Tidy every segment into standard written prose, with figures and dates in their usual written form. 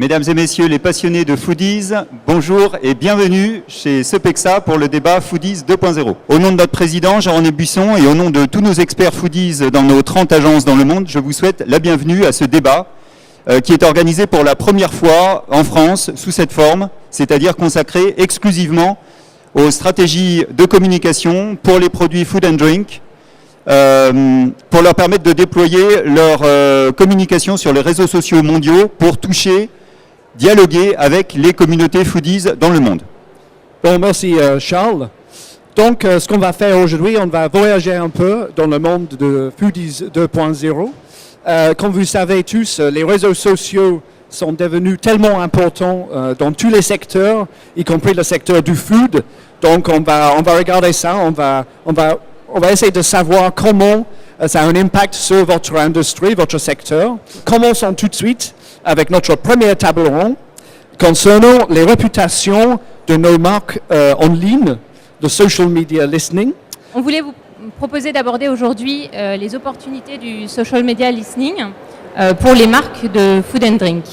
Mesdames et messieurs les passionnés de Foodies, bonjour et bienvenue chez Sopexa pour le débat Foodies 2.0. Au nom de notre président Jean-René Buisson et au nom de tous nos experts Foodies dans nos 30 agences dans le monde, je vous souhaite la bienvenue à ce débat qui est organisé pour la première fois en France sous cette forme, c'est-à-dire consacré exclusivement aux stratégies de communication pour les produits food and drink, pour leur permettre de déployer leur communication sur les réseaux sociaux mondiaux pour toucher, dialoguer avec les communautés foodies dans le monde. Bon, merci Charles. Donc, ce qu'on va faire aujourd'hui, on va voyager un peu dans le monde de Foodies 2.0. Comme vous savez tous, les réseaux sociaux sont devenus tellement importants dans tous les secteurs, y compris le secteur du food. Donc, on va regarder ça, on va essayer de savoir comment ça a un impact sur votre industrie, votre secteur. Commençons tout de suite avec notre première table ronde concernant les réputations de nos marques en ligne de social media listening. On voulait vous proposer d'aborder aujourd'hui les opportunités du social media listening pour les marques de food and drink.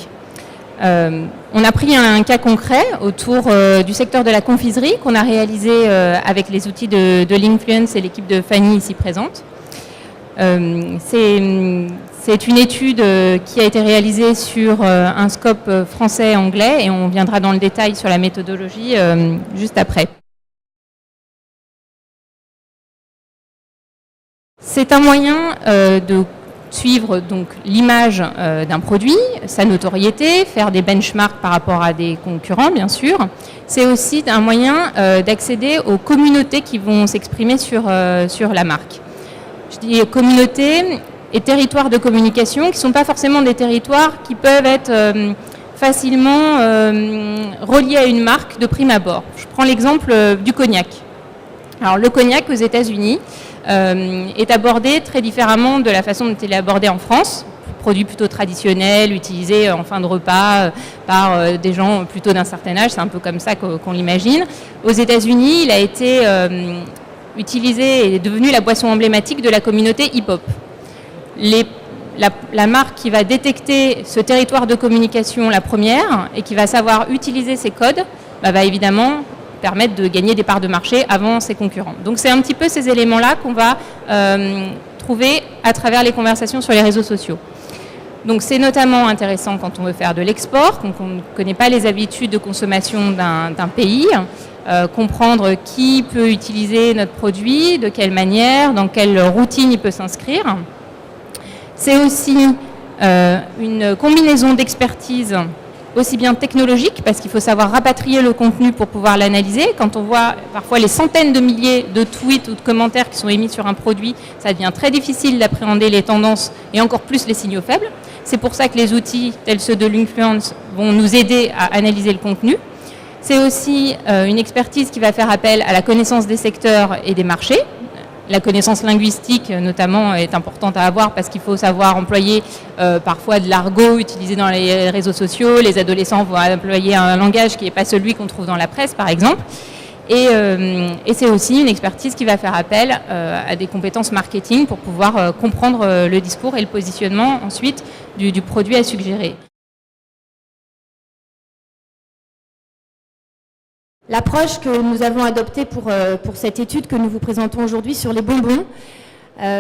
On a pris un cas concret autour du secteur de la confiserie qu'on a réalisé avec les outils de Linkfluence et l'équipe de Fanny ici présente. C'est une étude qui a été réalisée sur un scope français-anglais et on viendra dans le détail sur la méthodologie juste après. C'est un moyen de suivre donc l'image d'un produit, sa notoriété, faire des benchmarks par rapport à des concurrents bien sûr. C'est aussi un moyen d'accéder aux communautés qui vont s'exprimer sur la marque. Je dis communautés et territoires de communication qui ne sont pas forcément des territoires qui peuvent être facilement reliés à une marque de prime abord. Je prends l'exemple du cognac. Alors le cognac aux États-Unis est abordé très différemment de la façon dont il est abordé en France. Produit plutôt traditionnel, utilisé en fin de repas par des gens plutôt d'un certain âge, c'est un peu comme ça qu'on l'imagine. Aux États-Unis, il a été utilisé et devenu la boisson emblématique de la communauté hip-hop. La marque qui va détecter ce territoire de communication, la première, et qui va savoir utiliser ces codes, va évidemment permettre de gagner des parts de marché avant ses concurrents. Donc c'est un petit peu ces éléments-là qu'on va trouver à travers les conversations sur les réseaux sociaux. Donc c'est notamment intéressant quand on veut faire de l'export, quand on ne connaît pas les habitudes de consommation d'un pays, comprendre qui peut utiliser notre produit, de quelle manière, dans quelle routine il peut s'inscrire. C'est aussi une combinaison d'expertise aussi bien technologique, parce qu'il faut savoir rapatrier le contenu pour pouvoir l'analyser. Quand on voit parfois les centaines de milliers de tweets ou de commentaires qui sont émis sur un produit, ça devient très difficile d'appréhender les tendances et encore plus les signaux faibles. C'est pour ça que les outils tels ceux de Linkfluence vont nous aider à analyser le contenu. C'est aussi une expertise qui va faire appel à la connaissance des secteurs et des marchés. La connaissance linguistique, notamment, est importante à avoir parce qu'il faut savoir employer parfois de l'argot utilisé dans les réseaux sociaux. Les adolescents vont employer un langage qui n'est pas celui qu'on trouve dans la presse, par exemple. Et c'est aussi une expertise qui va faire appel à des compétences marketing pour pouvoir comprendre le discours et le positionnement ensuite du produit à suggérer. L'approche que nous avons adoptée pour cette étude que nous vous présentons aujourd'hui sur les bonbons,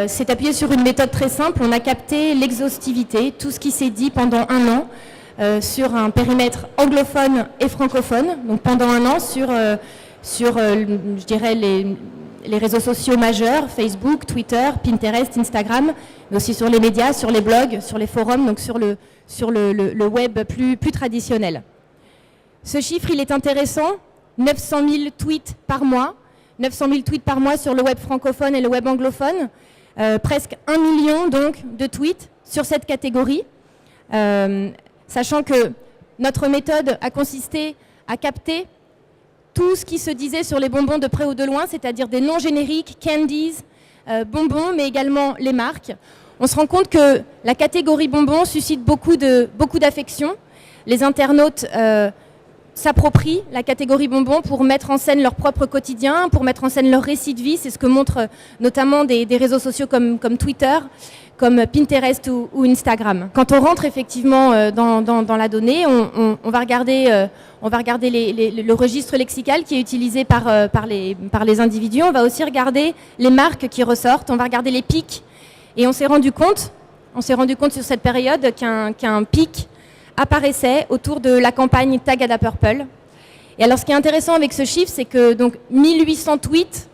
s'est appuyée sur une méthode très simple. On a capté l'exhaustivité, tout ce qui s'est dit pendant un an sur un périmètre anglophone et francophone. Donc pendant un an sur je dirais, les réseaux sociaux majeurs, Facebook, Twitter, Pinterest, Instagram, mais aussi sur les médias, sur les blogs, sur les forums, donc sur le web plus traditionnel. Ce chiffre, il est intéressant. 900 000 tweets par mois, 900 000 tweets par mois sur le web francophone et le web anglophone, presque 1 million donc de tweets sur cette catégorie, sachant que notre méthode a consisté à capter tout ce qui se disait sur les bonbons de près ou de loin, c'est-à-dire des noms génériques, candies, bonbons, mais également les marques. On se rend compte que la catégorie bonbons suscite beaucoup d'affection. Les internautes s'approprient la catégorie bonbons pour mettre en scène leur propre quotidien, pour mettre en scène leur récit de vie. C'est ce que montrent notamment des réseaux sociaux comme Twitter, comme Pinterest ou Instagram. Quand on rentre effectivement dans la donnée, on va regarder, le registre lexical qui est utilisé par les individus. On va aussi regarder les marques qui ressortent, on va regarder les pics. Et on s'est rendu compte sur cette période qu'un pic apparaissait autour de la campagne Tag Ada Purple. Et alors ce qui est intéressant avec ce chiffre, c'est que donc 1800 tweets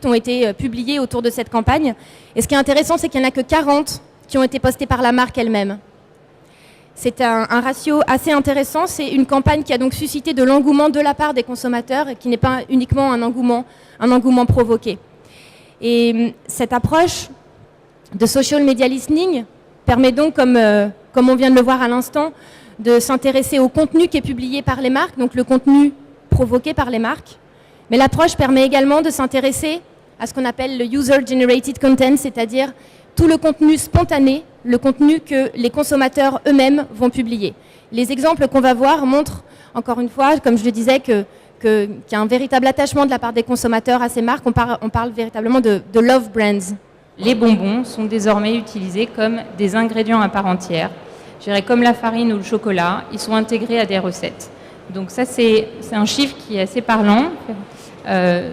ont été publiés autour de cette campagne. Et ce qui est intéressant, c'est qu'il n'y en a que 40 qui ont été postés par la marque elle-même. C'est un ratio assez intéressant. C'est une campagne qui a donc suscité de l'engouement de la part des consommateurs et qui n'est pas uniquement un engouement provoqué. Et cette approche de social media listening permet donc, comme on vient de le voir à l'instant, de s'intéresser au contenu qui est publié par les marques, donc le contenu provoqué par les marques. Mais l'approche permet également de s'intéresser à ce qu'on appelle le user-generated content, c'est-à-dire tout le contenu spontané, le contenu que les consommateurs eux-mêmes vont publier. Les exemples qu'on va voir montrent, encore une fois, comme je le disais, qu'il y a un véritable attachement de la part des consommateurs à ces marques. On parle véritablement de love brands. Les bonbons sont désormais utilisés comme des ingrédients à part entière. Je dirais comme la farine ou le chocolat, ils sont intégrés à des recettes. Donc ça, c'est un chiffre qui est assez parlant.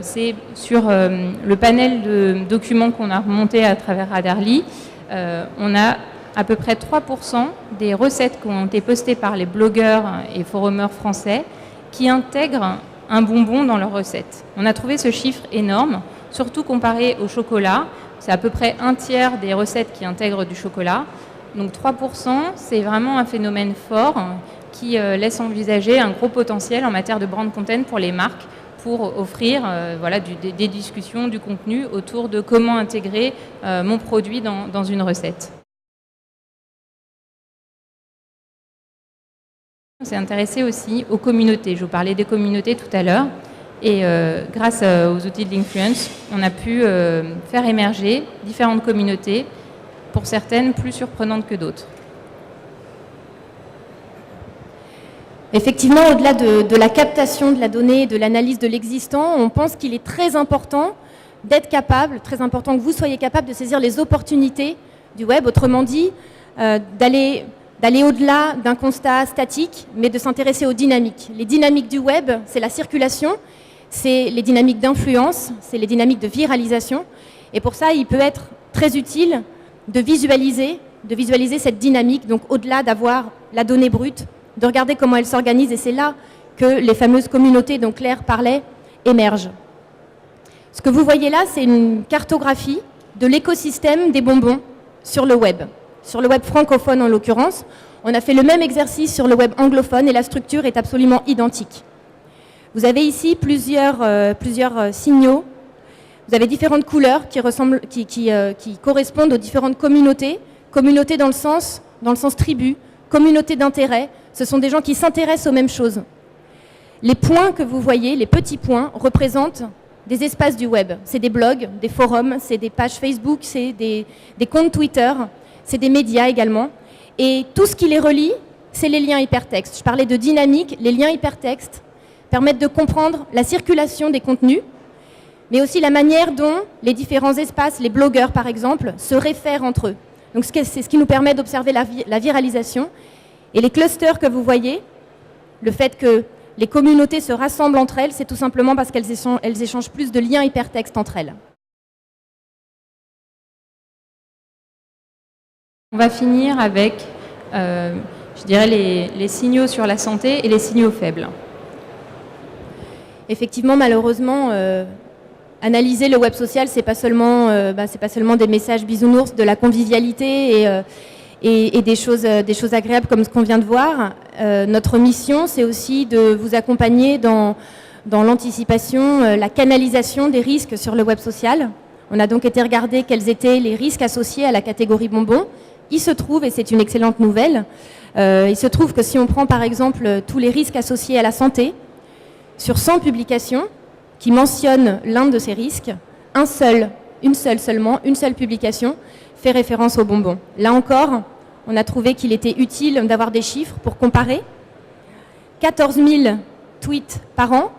C'est sur le panel de documents qu'on a remonté à travers Radarly. On a à peu près 3% des recettes qui ont été postées par les blogueurs et forumers français qui intègrent un bonbon dans leurs recettes. On a trouvé ce chiffre énorme, surtout comparé au chocolat. C'est à peu près un tiers des recettes qui intègrent du chocolat. Donc 3%, c'est vraiment un phénomène fort qui laisse envisager un gros potentiel en matière de brand content pour les marques pour offrir des discussions, du contenu autour de comment intégrer mon produit dans une recette. On s'est intéressé aussi aux communautés. Je vous parlais des communautés tout à l'heure. Et grâce aux outils de l'influence, on a pu faire émerger différentes communautés, pour certaines plus surprenantes que d'autres. Effectivement, au-delà de la captation de la donnée et de l'analyse de l'existant, on pense qu'il est très important d'être capable, très important que vous soyez capable de saisir les opportunités du web, autrement dit, d'aller au-delà d'un constat statique, mais de s'intéresser aux dynamiques. Les dynamiques du web, c'est la circulation, c'est les dynamiques d'influence, c'est les dynamiques de viralisation. Et pour ça, il peut être très utile de visualiser cette dynamique, donc au-delà d'avoir la donnée brute, de regarder comment elle s'organise, et c'est là que les fameuses communautés dont Claire parlait émergent. Ce que vous voyez là, c'est une cartographie de l'écosystème des bonbons sur le web francophone en l'occurrence. On a fait le même exercice sur le web anglophone et la structure est absolument identique. Vous avez ici plusieurs signaux. Vous avez différentes couleurs qui correspondent aux différentes communautés. Communautés dans le sens tribu, communautés d'intérêt. Ce sont des gens qui s'intéressent aux mêmes choses. Les points que vous voyez, les petits points, représentent des espaces du web. C'est des blogs, des forums, c'est des pages Facebook, c'est des comptes Twitter, c'est des médias également. Et tout ce qui les relie, c'est les liens hypertextes. Je parlais de dynamique. Les liens hypertextes permettent de comprendre la circulation des contenus, mais aussi la manière dont les différents espaces, les blogueurs par exemple, se réfèrent entre eux. Donc c'est ce qui nous permet d'observer la viralisation. Et les clusters que vous voyez, le fait que les communautés se rassemblent entre elles, c'est tout simplement parce qu'elles échangent plus de liens hypertextes entre elles. On va finir avec, je dirais, les signaux sur la santé et les signaux faibles. Effectivement, malheureusement, analyser le web social, c'est pas seulement des messages bisounours, de la convivialité et des choses agréables comme ce qu'on vient de voir. Notre mission, c'est aussi de vous accompagner dans l'anticipation, la canalisation des risques sur le web social. On a donc été regarder quels étaient les risques associés à la catégorie bonbons. Il se trouve, et c'est une excellente nouvelle, il se trouve que si on prend par exemple tous les risques associés à la santé, sur 100 publications qui mentionnent l'un de ces risques, une seule publication fait référence aux bonbons. Là encore, on a trouvé qu'il était utile d'avoir des chiffres pour comparer. 14 000 tweets par an,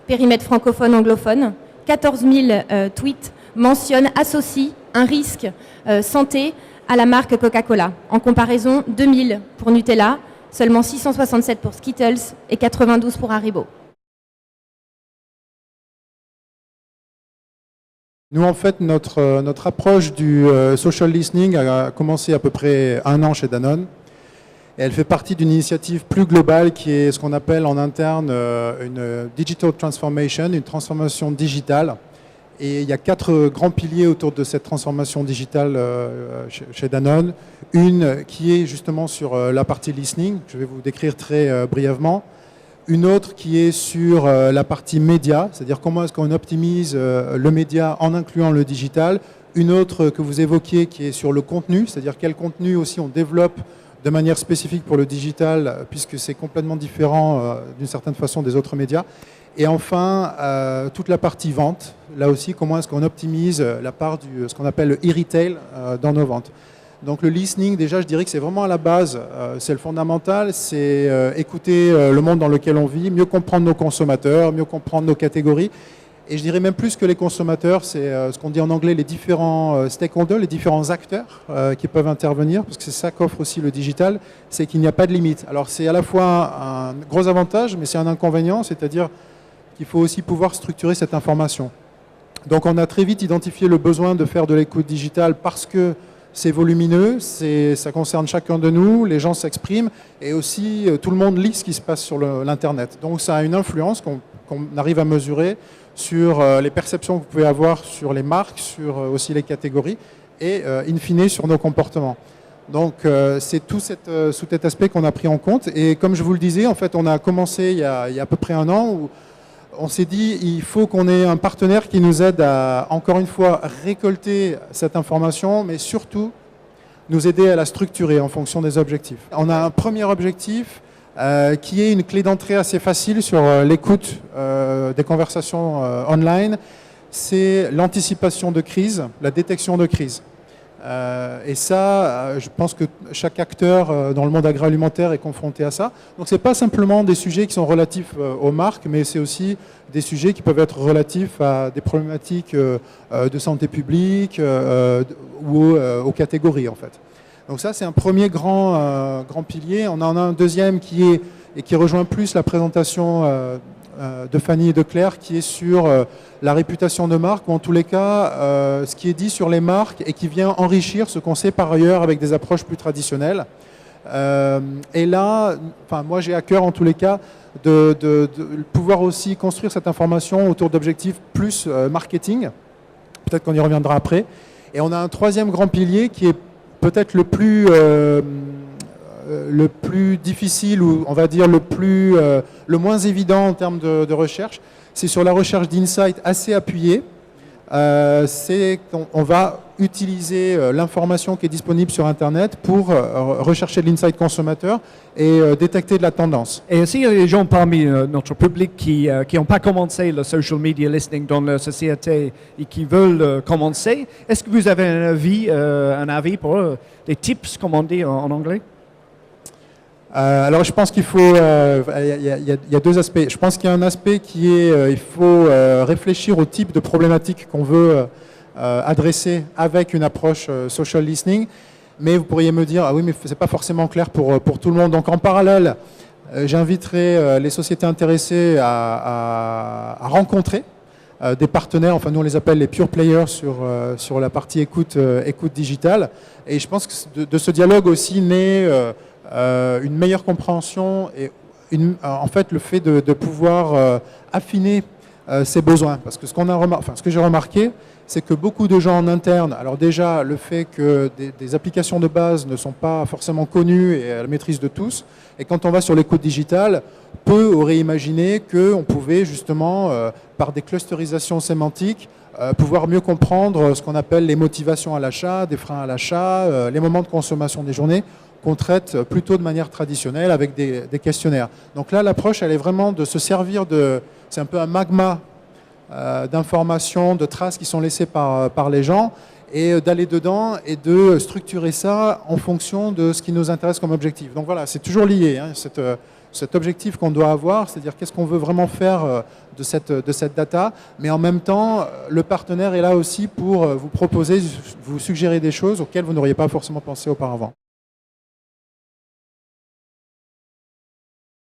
périmètre francophone, anglophone. 14 000 tweets mentionnent, associent un risque santé à la marque Coca-Cola. En comparaison, 2000 pour Nutella, seulement 667 pour Skittles et 92 pour Haribo. Nous, en fait, notre approche du social listening a commencé à peu près 1 an chez Danone. Et elle fait partie d'une initiative plus globale qui est ce qu'on appelle en interne une digital transformation, une transformation digitale. Et il y a 4 grands piliers autour de cette transformation digitale chez Danone. Une qui est justement sur la partie listening, je vais vous décrire très brièvement. Une autre qui est sur la partie média, c'est-à-dire comment est-ce qu'on optimise le média en incluant le digital. Une autre que vous évoquiez qui est sur le contenu, c'est-à-dire quel contenu aussi on développe de manière spécifique pour le digital, puisque c'est complètement différent d'une certaine façon des autres médias. Et enfin, toute la partie vente, là aussi, comment est-ce qu'on optimise la part de ce qu'on appelle le e-retail dans nos ventes. Donc le listening, déjà, je dirais que c'est vraiment à la base, c'est le fondamental, c'est écouter le monde dans lequel on vit, mieux comprendre nos consommateurs, mieux comprendre nos catégories. Et je dirais même plus que les consommateurs, c'est ce qu'on dit en anglais les différents stakeholders, les différents acteurs qui peuvent intervenir, parce que c'est ça qu'offre aussi le digital, c'est qu'il n'y a pas de limite. Alors c'est à la fois un gros avantage, mais c'est un inconvénient, c'est-à-dire qu'il faut aussi pouvoir structurer cette information. Donc on a très vite identifié le besoin de faire de l'écoute digitale parce que c'est volumineux, ça concerne chacun de nous, les gens s'expriment et aussi tout le monde lit ce qui se passe sur l'Internet. Donc ça a une influence qu'on arrive à mesurer sur les perceptions que vous pouvez avoir sur les marques, sur aussi les catégories et in fine sur nos comportements. Donc c'est tout cet aspect qu'on a pris en compte et comme je vous le disais, en fait on a commencé il y a à peu près 1 an où on s'est dit il faut qu'on ait un partenaire qui nous aide à, encore une fois, récolter cette information, mais surtout nous aider à la structurer en fonction des objectifs. On a un premier objectif qui est une clé d'entrée assez facile sur l'écoute des conversations online, c'est l'anticipation de crise, la détection de crise. Et ça, je pense que chaque acteur dans le monde agroalimentaire est confronté à ça. Donc ce n'est pas simplement des sujets qui sont relatifs aux marques, mais c'est aussi des sujets qui peuvent être relatifs à des problématiques de santé publique ou aux catégories en fait. Donc ça, c'est un premier grand pilier. On en a un deuxième qui rejoint plus la présentation de Fanny et de Claire, qui est sur la réputation de marque, ou en tous les cas, ce qui est dit sur les marques et qui vient enrichir ce qu'on sait par ailleurs avec des approches plus traditionnelles. Et là, moi j'ai à cœur en tous les cas de pouvoir aussi construire cette information autour d'objectifs plus marketing. Peut-être qu'on y reviendra après. Et on a un troisième grand pilier qui est peut-être le plus difficile ou on va dire le moins évident en termes de recherche, c'est sur la recherche d'insights assez appuyée. C'est qu'on va utiliser l'information qui est disponible sur Internet pour rechercher de l'insight consommateur et détecter de la tendance. Et s'il y a des gens parmi notre public qui n'ont pas commencé le social media listening dans leur société et qui veulent commencer, est-ce que vous avez un avis pour eux, des tips, comme on dit en anglais? Alors je pense qu'il faut, il y a 2 aspects. Je pense qu'il y a un aspect qui est, il faut réfléchir au type de problématique qu'on veut adresser avec une approche social listening. Mais vous pourriez me dire, ah oui, mais c'est pas forcément clair pour tout le monde. Donc en parallèle, j'inviterai les sociétés intéressées à rencontrer des partenaires, enfin nous on les appelle les pure players sur la partie écoute digitale. Et je pense que de ce dialogue aussi naît une meilleure compréhension et en fait le fait de pouvoir affiner ses besoins. Parce que ce que j'ai remarqué, c'est que beaucoup de gens en interne, alors déjà le fait que des applications de base ne sont pas forcément connues et à la maîtrise de tous, et quand on va sur l'écoute digitale, peu auraient imaginé qu'on pouvait justement, par des clusterisations sémantiques, pouvoir mieux comprendre ce qu'on appelle les motivations à l'achat, des freins à l'achat, les moments de consommation des journées, qu'on traite plutôt de manière traditionnelle avec des questionnaires. Donc là, l'approche, elle est vraiment de se servir c'est un peu un magma d'informations, de traces qui sont laissées par les gens, et d'aller dedans et de structurer ça en fonction de ce qui nous intéresse comme objectif. Donc voilà, c'est toujours lié, hein, cet objectif qu'on doit avoir, c'est-à-dire qu'est-ce qu'on veut vraiment faire de cette data, mais en même temps, le partenaire est là aussi pour vous proposer, vous suggérer des choses auxquelles vous n'auriez pas forcément pensé auparavant.